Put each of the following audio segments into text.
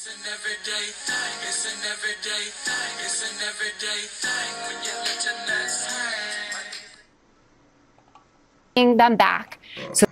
It's an everyday thing. It's an everyday thing. It's an everyday thing when you let your nuts hang. Them back. So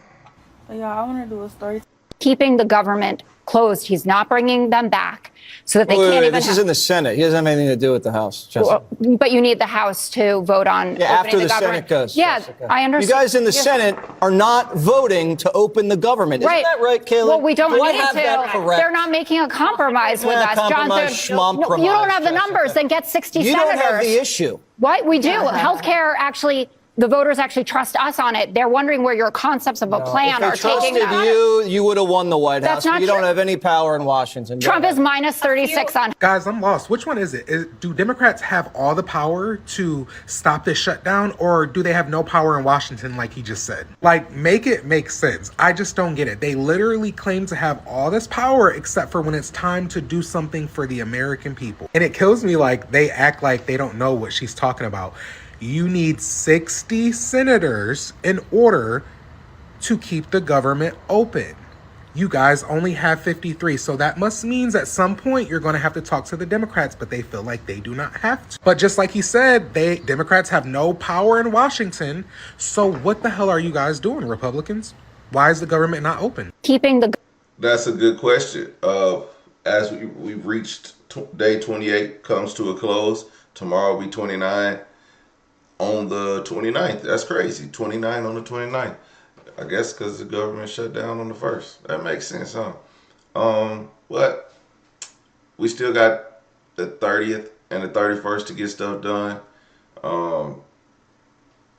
Yeah, I want to do a story. keeping the government closed. He's not bringing them back so that they can't even. This is in the Senate. He doesn't have anything to do with the House, Jessica. But you need the House to vote on opening after the government. Senate goes. Yeah, Jessica. I understand. You guys in the Senate are not voting to open the government. Isn't that right, Kayla? Well, we don't Do I need have to. that correct? They're not making a compromise with us, Jonathan. No, you don't have the numbers. Then get 60 you senators. You don't have the issue. What? We do. Healthcare actually. The voters actually trust us on it. They're wondering where your concepts of a plan are taking them. If they trusted you would have won the White House. That's not you true. don't have any power in Washington. Trump is minus 36 on. Guys, I'm lost. Which one is it? Do Democrats have all the power to stop this shutdown, or do they have no power in Washington like he just said? Like, make it make sense. I just don't get it. They literally claim to have all this power except for when it's time to do something for the American people. And it kills me like they act like they don't know what she's talking about. You need 60 senators in order to keep the government open. You guys only have 53, so that must mean at some point you're going to have to talk to the Democrats, but they feel like they do not have to. But just like he said, Democrats have no power in Washington, so what the hell are you guys doing, Republicans? Why is the government not open? Keeping the. That's a good question. As we've reached day 28 comes to a close, tomorrow will be 29. On the 29th. That's crazy. 29 on the 29th. I guess because the government shut down on the 1st. That makes sense, huh? But we still got the 30th and the 31st to get stuff done.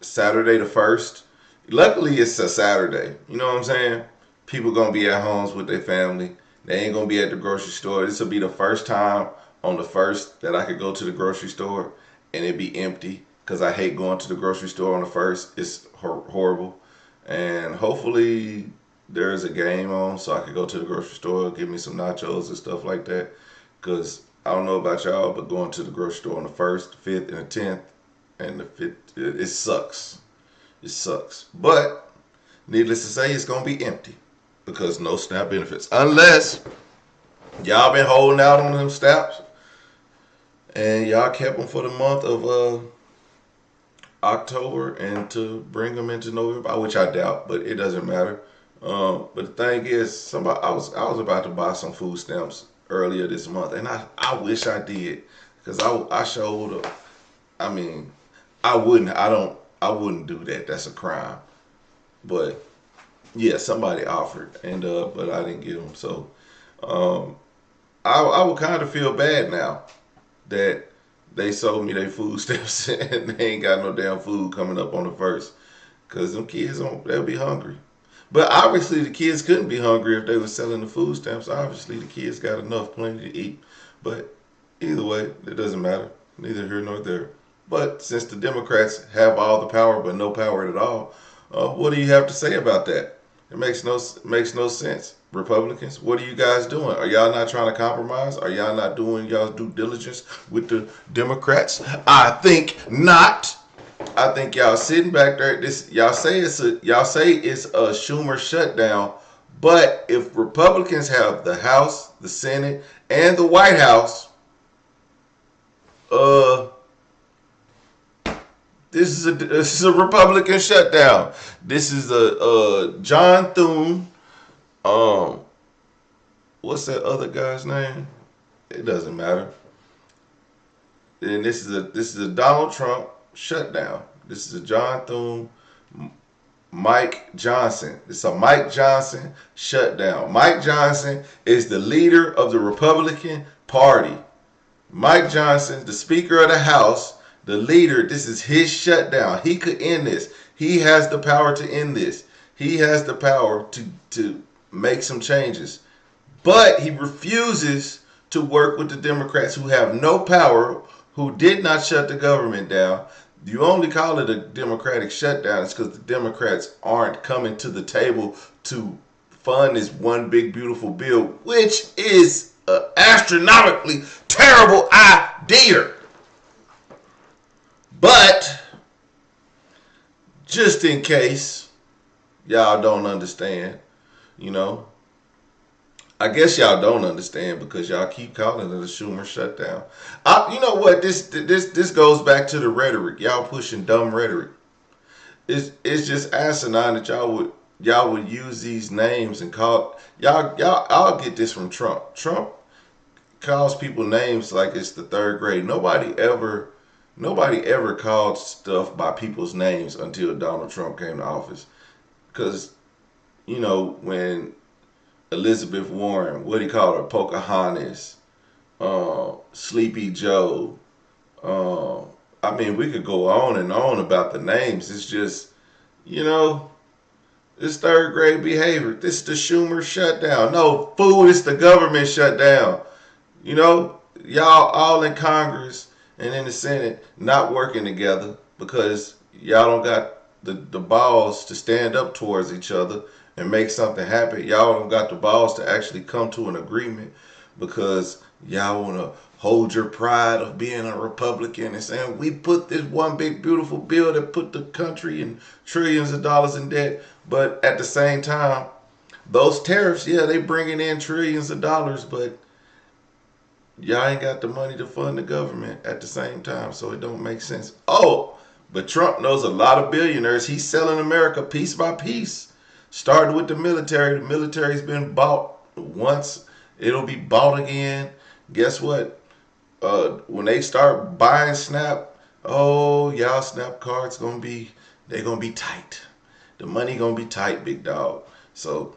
Saturday the 1st. Luckily, it's a Saturday. You know what I'm saying? People going to be at homes with their family. They ain't going to be at the grocery store. This will be the first time on the 1st that I could go to the grocery store and it be empty. Because I hate going to the grocery store on the 1st. It's horrible. And hopefully there's a game on so I could go to the grocery store, get me some nachos and stuff like that. Because I don't know about y'all, but going to the grocery store on the 1st, 5th, and the 10th, and the 5th, it sucks. It sucks. But needless to say, it's going to be empty. Because no SNAP benefits. Unless y'all been holding out on them SNAPs. And y'all kept them for the month of October and to bring them into November, which I doubt, but it doesn't matter. But the thing is, I was about to buy some food stamps earlier this month, and I wish I did, because I showed up. I mean, I wouldn't do that. That's a crime. But yeah, somebody offered, and but I didn't get them. So I would kind of feel bad now that they sold me their food stamps and they ain't got no damn food coming up on the 1st. Because them kids, they'll be hungry. But obviously the kids couldn't be hungry if they were selling the food stamps. Obviously the kids got enough, plenty to eat. But either way, it doesn't matter. Neither here nor there. But since the Democrats have all the power but no power at all, what do you have to say about that? It makes no sense. Republicans, what are you guys doing? Are y'all not trying to compromise? Are y'all not doing y'all's due diligence with the Democrats? I think not. I think y'all sitting back there. Y'all say it's a Schumer shutdown, but if Republicans have the House, the Senate, and the White House, this is a Republican shutdown. This is a John Thune. What's that other guy's name? It doesn't matter. And this is a Donald Trump shutdown. This is a John Thune, Mike Johnson. It's a Mike Johnson shutdown. Mike Johnson is the leader of the Republican Party. Mike Johnson, the Speaker of the House, the leader. This is his shutdown. He could end this. He has the power to end this. He has the power to make some changes. But he refuses to work with the Democrats who have no power, who did not shut the government down. You only call it a Democratic shutdown because the Democrats aren't coming to the table to fund this one big beautiful bill, which is an astronomically terrible idea. But just in case y'all don't understand, I guess y'all don't understand because y'all keep calling it a Schumer shutdown. You know what? This goes back to the rhetoric. Y'all pushing dumb rhetoric. It's just asinine that y'all would use these names and call y'all. I'll get this from Trump. Trump calls people names like it's the third grade. Nobody ever called stuff by people's names until Donald Trump came to office. Because, when Elizabeth Warren, what he called her, Pocahontas, Sleepy Joe. We could go on and on about the names. It's just, it's third grade behavior. This is the Schumer shutdown. No, fool, it's the government shutdown. Y'all all in Congress and in the Senate not working together because y'all don't got the balls to stand up towards each other and make something happen. Y'all don't got the balls to actually come to an agreement because y'all want to hold your pride of being a Republican and saying, we put this one big beautiful bill that put the country in trillions of dollars in debt. But at the same time, those tariffs, they bringing in trillions of dollars, but y'all ain't got the money to fund the government at the same time, so it don't make sense. Oh, but Trump knows a lot of billionaires. He's selling America piece by piece. Started with the military. The military's been bought once. It'll be bought again. Guess what? When they start buying Snap, y'all Snap cards they're gonna be tight. The money gonna be tight, big dog. So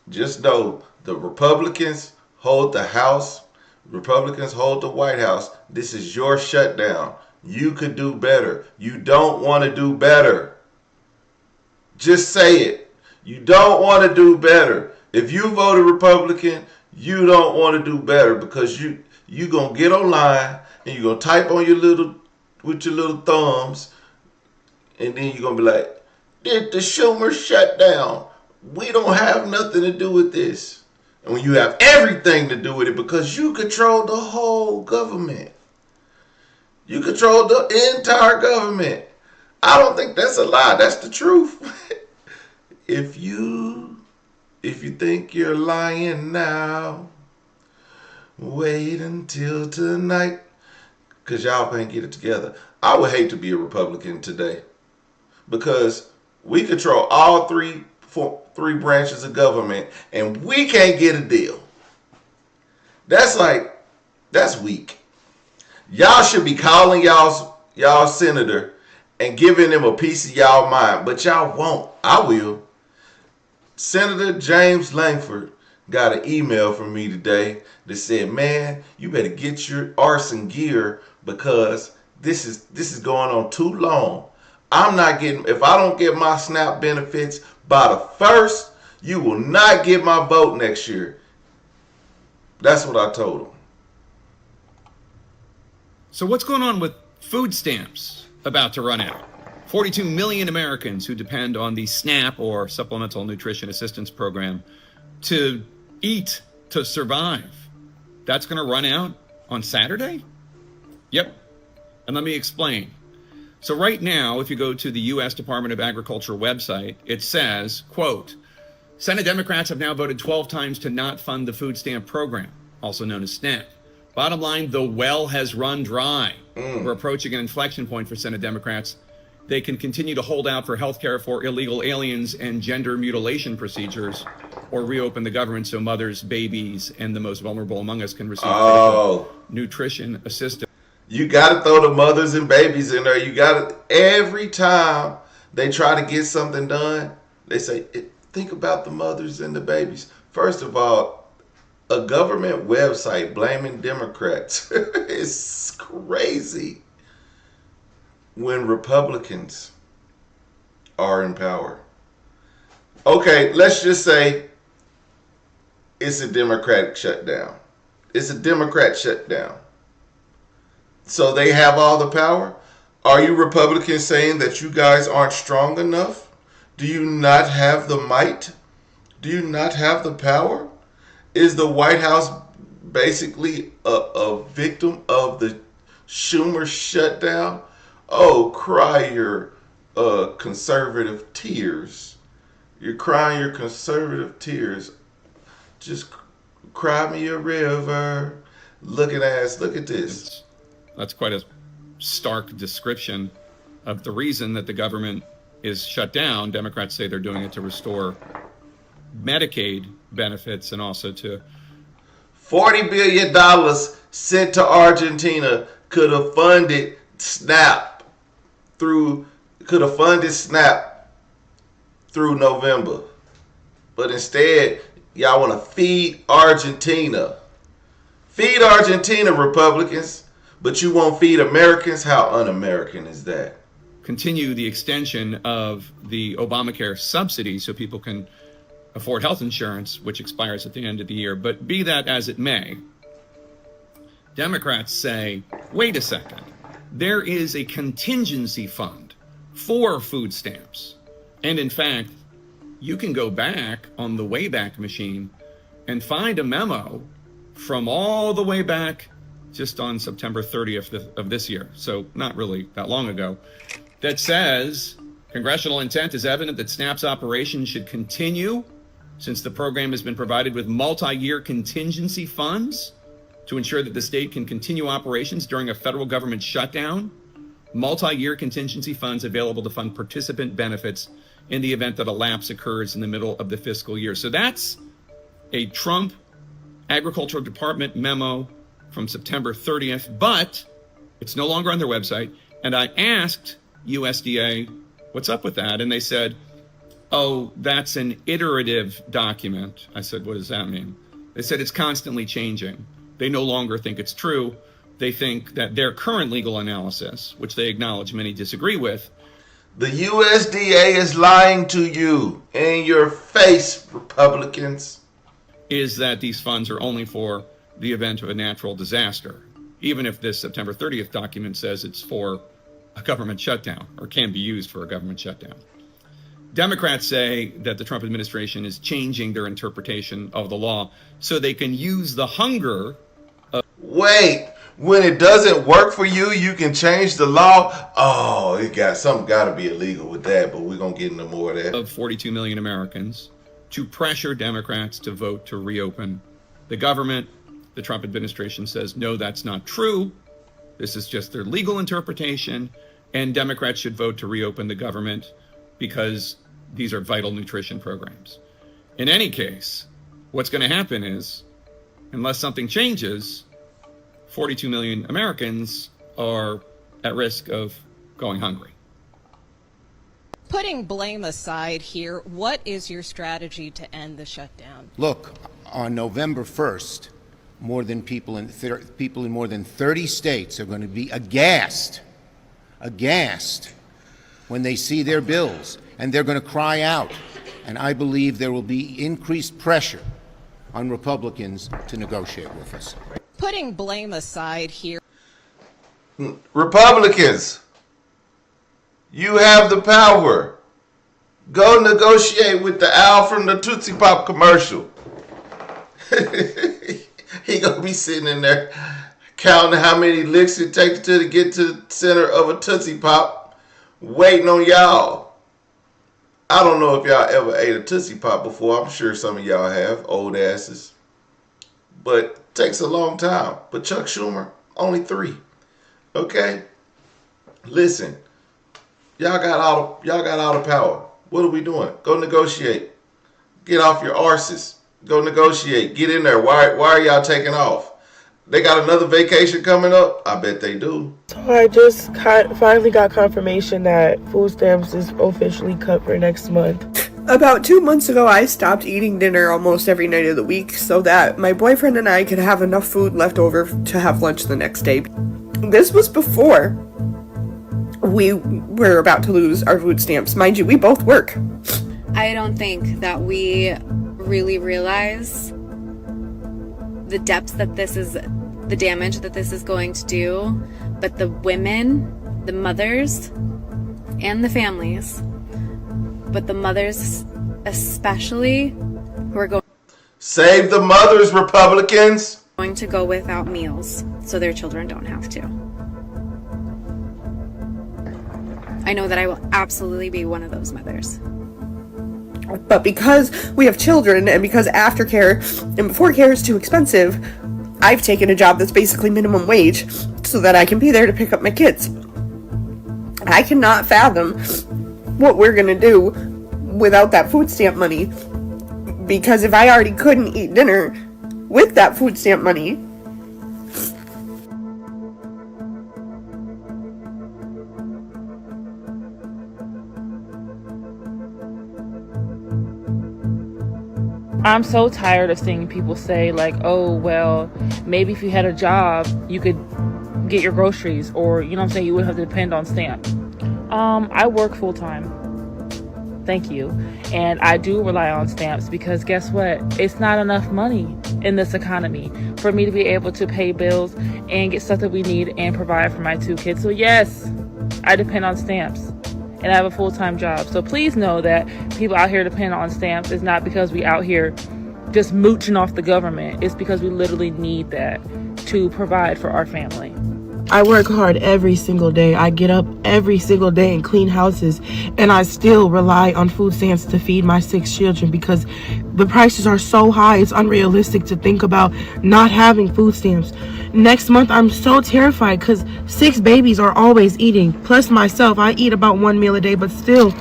just know the Republicans hold the House. Republicans hold the White House. This is your shutdown. You could do better. You don't want to do better. Just say it. You don't want to do better. If you voted Republican, you don't want to do better because you gonna get online and you gonna type on with your little thumbs, and then you're gonna be like, did the Schumer shut down? We don't have nothing to do with this. And when you have everything to do with it because you control the whole government. You control the entire government. I don't think that's a lie. That's the truth. If you think you're lying now, wait until tonight. Because y'all can't get it together. I would hate to be a Republican today. Because we control all three branches of government and we can't get a deal. That's weak. Y'all should be calling y'all senator and giving them a piece of y'all mind, but y'all won't. I will. Senator James Langford got an email from me today that said, man, you better get your arson gear because this is going on too long. If I don't get my SNAP benefits by the 1st, you will not get my vote next year. That's what I told him. So what's going on with food stamps about to run out? 42 million Americans who depend on the SNAP or Supplemental Nutrition Assistance Program to eat, to survive. That's going to run out on Saturday? Yep. And let me explain. So right now, if you go to the U.S. Department of Agriculture website, it says, quote, Senate Democrats have now voted 12 times to not fund the food stamp program, also known as SNAP. Bottom line, the well has run dry. We're approaching an inflection point for Senate Democrats. They can continue to hold out for health care for illegal aliens and gender mutilation procedures, or reopen the government so mothers, babies, and the most vulnerable among us can receive nutrition assistance. You got to throw the mothers and babies in there. You got to, every time they try to get something done, they say, think about the mothers and the babies. First of all, a government website blaming Democrats is crazy when Republicans are in power. Okay, let's just say it's a Democratic shutdown. It's a Democrat shutdown. So they have all the power? Are you Republicans saying that you guys aren't strong enough? Do you not have the might? Do you not have the power? Is the White House basically a victim of the Schumer shutdown? Oh, cry your conservative tears. You're crying your conservative tears. Just Cry me a river. Look at this. That's quite a stark description of the reason that the government is shut down. Democrats say they're doing it to restore Medicaid benefits and also to $40 billion sent to Argentina could have funded SNAP through November. But instead, y'all want to feed Argentina. Feed Argentina, Republicans, but you won't feed Americans? How un-American is that? continue the extension of the Obamacare subsidy so people can afford health insurance, which expires at the end of the year. But be that as it may, Democrats say, wait a second, there is a contingency fund for food stamps. And in fact, you can go back on the Wayback Machine and find a memo from all the way back just on September 30th of this year, so not really that long ago, that says congressional intent is evident that SNAP's operation should continue since the program has been provided with multi-year contingency funds to ensure that the state can continue operations during a federal government shutdown. Multi-year contingency funds available to fund participant benefits in the event that a lapse occurs in the middle of the fiscal year. So that's a Trump Agricultural Department memo from September 30th, but it's no longer on their website. And I asked USDA, what's up with that? And they said, oh, that's an iterative document. I said, what does that mean? They said it's constantly changing. They no longer think it's true. They think that their current legal analysis, which they acknowledge many disagree with, the USDA is lying to you in your face, Republicans, is that these funds are only for the event of a natural disaster, even if this September 30th document says it's for a government shutdown or can be used for a government shutdown. Democrats say that the Trump administration is changing their interpretation of the law so they can use the hunger of... Wait, when it doesn't work for you, you can change the law? Oh, something got to be illegal with that, but we're going to get into more of that. Of 42 million Americans to pressure Democrats to vote to reopen the government. The Trump administration says, no, that's not true. This is just their legal interpretation, and Democrats should vote to reopen the government because these are vital nutrition programs. In any case, what's going to happen is, unless something changes, 42 million Americans are at risk of going hungry. Putting blame aside here, what is your strategy to end the shutdown? Look, on November 1st, people in more than 30 states are going to be aghast when they see their bills, and they're going to cry out. And I believe there will be increased pressure on Republicans to negotiate with us. Putting blame aside here. Republicans, you have the power. Go negotiate with the owl from the Tootsie Pop commercial. He gonna be sitting in there counting how many licks it takes to get to the center of a Tootsie Pop, waiting on y'all. I don't know if y'all ever ate a Tootsie Pop before. I'm sure some of y'all have, old asses. But it takes a long time. But Chuck Schumer, only 3. Okay? Listen, y'all got all the power. What are we doing? Go negotiate. Get off your arses. Go negotiate. Get in there. Why are y'all taking off? They got another vacation coming up? I bet they do. So I just finally got confirmation that food stamps is officially cut for next month. About 2 months ago, I stopped eating dinner almost every night of the week so that my boyfriend and I could have enough food left over to have lunch the next day. This was before we were about to lose our food stamps. Mind you, we both work. I don't think that we really realize the depths that this is, the damage that this is going to do, but the women, the mothers, and the families, but the mothers especially, who are going... Save the mothers, Republicans! ...going to go without meals so their children don't have to. I know that I will absolutely be one of those mothers. But because we have children and because aftercare and before care is too expensive, I've taken a job that's basically minimum wage so that I can be there to pick up my kids. I cannot fathom what we're going to do without that food stamp money, because if I already couldn't eat dinner with that food stamp money, I'm so tired of seeing people say like, oh, well, maybe if you had a job, you could get your groceries, or, you know what I'm saying, you wouldn't have to depend on stamps. I work full time. Thank you. And I do rely on stamps because guess what? It's not enough money in this economy for me to be able to pay bills and get stuff that we need and provide for my 2 kids. So yes, I depend on stamps. And I have a full-time job. So please know that people out here depend on stamps is not because we out here just mooching off the government. It's because we literally need that to provide for our family. I work hard every single day. I get up every single day and clean houses, and I still rely on food stamps to feed my 6 children because the prices are so high. It's unrealistic to think about not having food stamps. Next month, I'm so terrified because 6 babies are always eating. Plus myself, I eat about 1 meal a day, but still.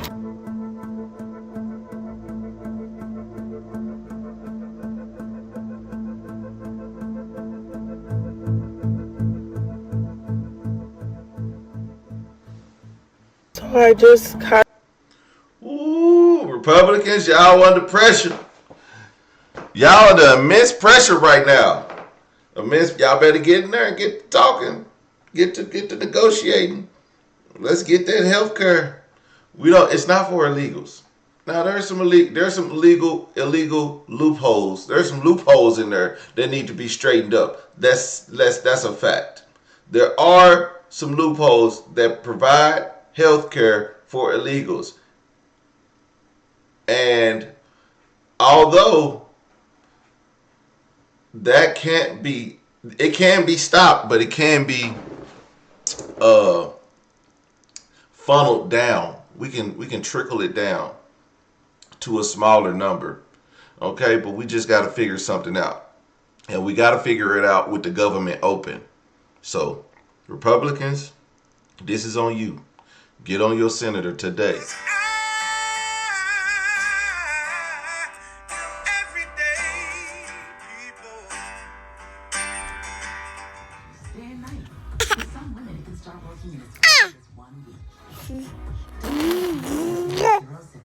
So I just kind of... Ooh, Republicans, y'all under pressure. Y'all under immense pressure right now. Y'all better get in there and get to talking, get to negotiating. Let's get that health care. It's not for illegals. Now there's some illegal loopholes. There's some loopholes in there that need to be straightened up. That's a fact. There are some loopholes that provide health care for illegals. And although it can be stopped, but it can be funneled down. We can trickle it down to a smaller number. Okay, but we just got to figure something out. And we got to figure it out with the government open. So, Republicans, this is on you. Get on your senator today.